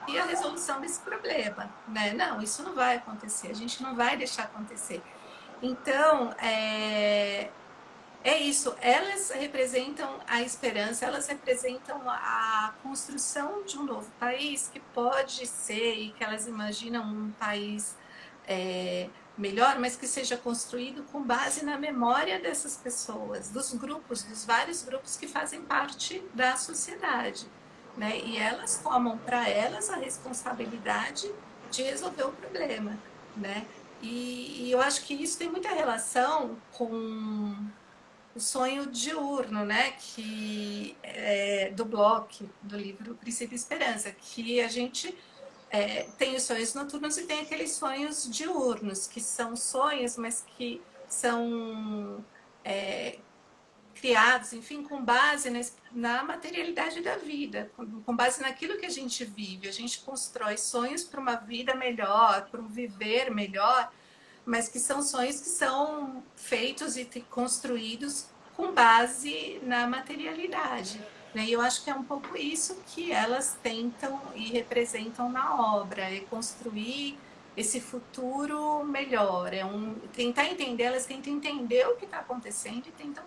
e a resolução desse problema, né? Não, isso não vai acontecer, a gente não vai deixar acontecer. Então, é isso, elas representam a esperança, elas representam a construção de um novo país que pode ser, e que elas imaginam um país melhor, mas que seja construído com base na memória dessas pessoas, dos grupos, dos vários grupos que fazem parte da sociedade, né? E elas tomam para elas a responsabilidade de resolver o problema, né? E eu acho que isso tem muita relação com o sonho diurno, né? Que do Bloch, do livro Princípio e Esperança, que a gente tem os sonhos noturnos e tem aqueles sonhos diurnos, que são sonhos, mas que são criados, enfim, com base na materialidade da vida, com base naquilo que a gente vive. A gente constrói sonhos para uma vida melhor, para um viver melhor, mas que são sonhos que são feitos e construídos com base na materialidade. E eu acho que é um pouco isso que elas tentam e representam na obra, é construir esse futuro melhor, tentar entender, elas tentam entender o que está acontecendo e tentam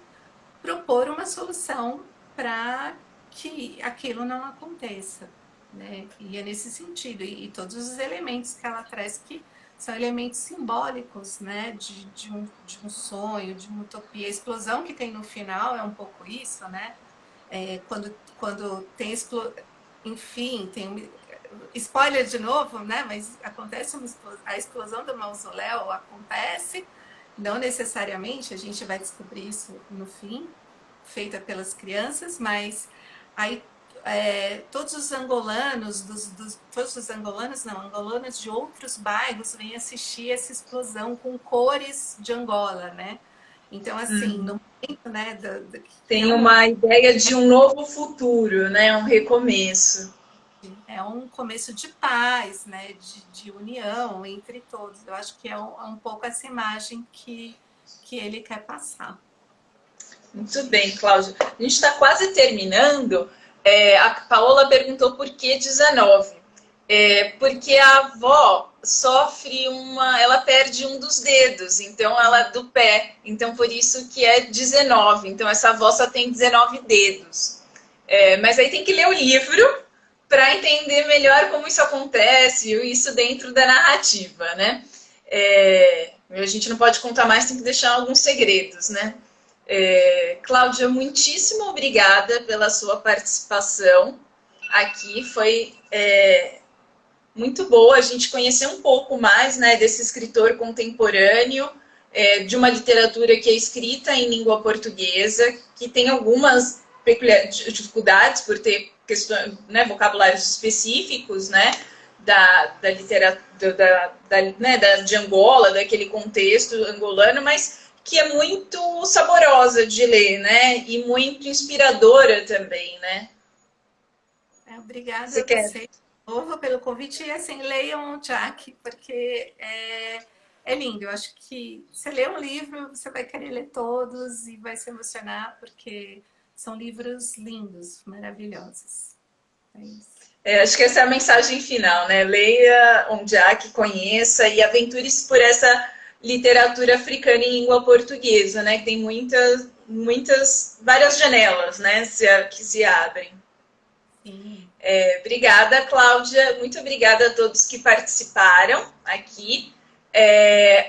propor uma solução para que aquilo não aconteça, né? E é nesse sentido, e todos os elementos que ela traz que são elementos simbólicos, né, de um sonho, de uma utopia. A explosão que tem no final é um pouco isso, né? Quando tem enfim, tem spoiler de novo, né? Mas acontece a explosão do mausoléu, acontece, não necessariamente, a gente vai descobrir isso no fim, feita pelas crianças, mas aí todos os angolanos, angolanos de outros bairros vêm assistir essa explosão com cores de Angola, né? Então, assim, no momento, né, tem uma ideia de um novo futuro, né? Um recomeço. É um começo de paz, né? De união entre todos. Eu acho que é um pouco essa imagem que ele quer passar. Muito bem, Cláudia. A gente está quase terminando. A Paola perguntou por que 19. Porque a avó sofre ela perde um dos dedos, então ela do pé, então por isso que é 19, então essa avó só tem 19 dedos. Mas aí tem que ler o livro para entender melhor como isso acontece, isso dentro da narrativa, né? A gente não pode contar mais, tem que deixar alguns segredos, né? Cláudia, muitíssimo obrigada pela sua participação aqui, foi muito boa a gente conhecer um pouco mais, né, desse escritor contemporâneo, de uma literatura que é escrita em língua portuguesa, que tem algumas dificuldades por ter questões, né, vocabulários específicos, né, da literatura de Angola, daquele contexto angolano, mas que é muito saborosa de ler, né, e muito inspiradora também, né? Obrigada Você a quer? você de novo pelo convite. E assim, leiam o Jack, porque é lindo. Eu acho que você lê um livro, você vai querer ler todos e vai se emocionar, porque são livros lindos, maravilhosos. É isso. Acho que essa é a mensagem final, né? Leia Jack, conheça e aventure-se por essa literatura africana em língua portuguesa, né? Que tem várias janelas, né? Que se abrem. Sim. Obrigada, Cláudia. Muito obrigada a todos que participaram aqui.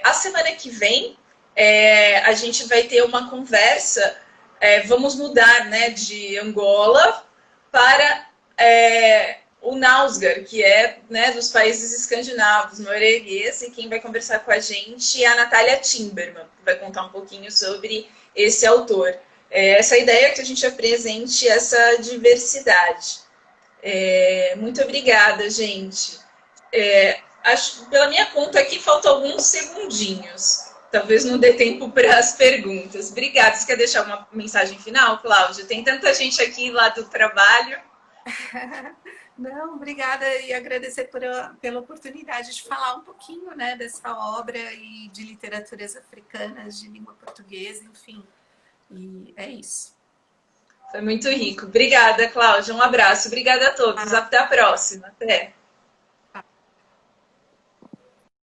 A semana que vem a gente vai ter uma conversa. Vamos mudar, né, de Angola para o Nausgar, que é, né, dos países escandinavos, norueguês, e quem vai conversar com a gente é a Natália Timberman, que vai contar um pouquinho sobre esse autor. Essa ideia é que a gente apresente essa diversidade. Muito obrigada, gente. Pela minha conta aqui, faltam alguns segundinhos. Talvez não dê tempo para as perguntas. Obrigada. Você quer deixar uma mensagem final, Cláudia? Tem tanta gente aqui lá do trabalho. Não, obrigada e agradecer pela oportunidade de falar um pouquinho, né, dessa obra e de literaturas africanas, de língua portuguesa, enfim. E é isso. Foi muito rico. Obrigada, Cláudia. Um abraço. Obrigada a todos. Até a próxima. Até.